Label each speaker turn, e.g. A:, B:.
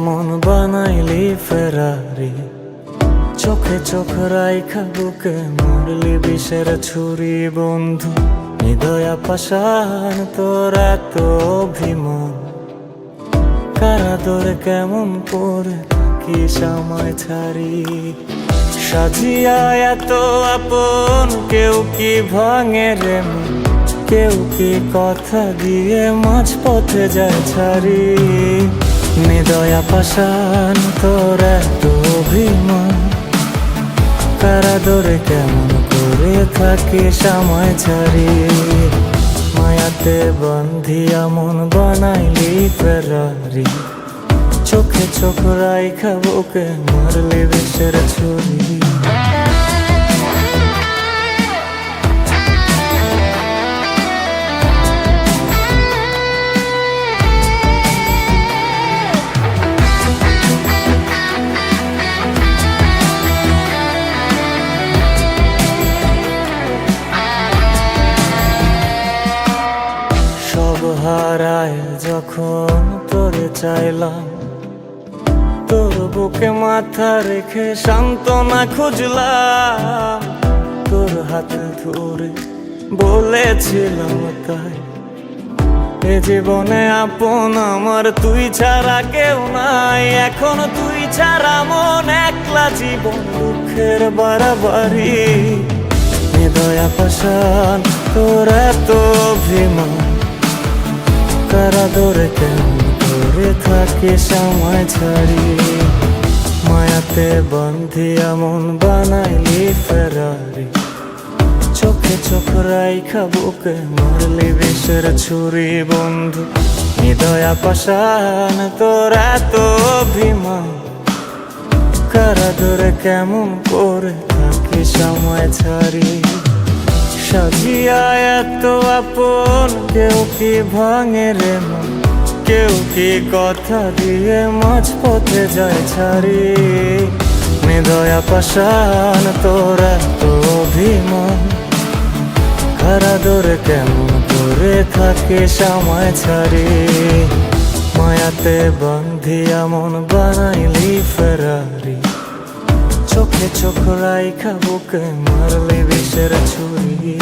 A: মন বানাইলি ফেরারি, চোখে চোখ রাইখা বুকে মরলি বিষের ছুরি বন্ধু। হৃদয়া পাষাণ তোর এত অভিমান, কারা দরে কেমন করে থাকিস আমায় ছাড়ি। সাজিয়া এত আপন কেউ কি ভাঙে রে মন, কেউ কি কথা দিয়ে মাঝ পথে যায় ছাড়ি। হৃদয়া পাষাণ তোর এত অভিমান, কারা দরে কেমন করে থাকিস আমায় ছাড়ি। মায়াতে বান্ধিয়া মন বানাইলি ফেরারি, চোখে চোখ রাইখা বুকে মারলি বিষের ছুরি। সব হারায় যখন তোরে চাইলাম, তোর বুকে মাথা রেখে সান্ত্বনা খুঁজলাম। তোর হাতে ধরে বলেছিলাম তাই, এ জীবনে আপন আমার তুই ছাড়া কেউ নাই। এখন তুই ছাড়া মন একলা জীবন দুঃখের বাড়াবাড়ি। হৃদয়া পাষাণ তোর এত অভিমান, কারা দরে কেমন করে থাকিস আমায় ছাড়ি। মায়াতে বান্ধিয়া মন বানাইলি ফেরারি, চোখে চোখ রাইখা বুকে মারলি বিষের ছুরি বন্ধু। হৃদয়া পাষাণ তোর এত অভিমান, কারা দরে কেমন করে থাকিস আমায় ছাড়ি। সাজিয়া এত আপন কেউ কি ভাঙে রে মন, কেউ কি কথা দিয়ে মাঝ পথে যায় ছাড়ি। হৃদয়া পাষাণ তোর এত অভিমান, কারা দরে কেমন করে থাকিস আমায় ছাড়ি। মায়াতে বান্ধিয়া মন বানাইলি ফেরারি, চোখে চোখ রাইখা বুকে মারলি বিষের ছুরি।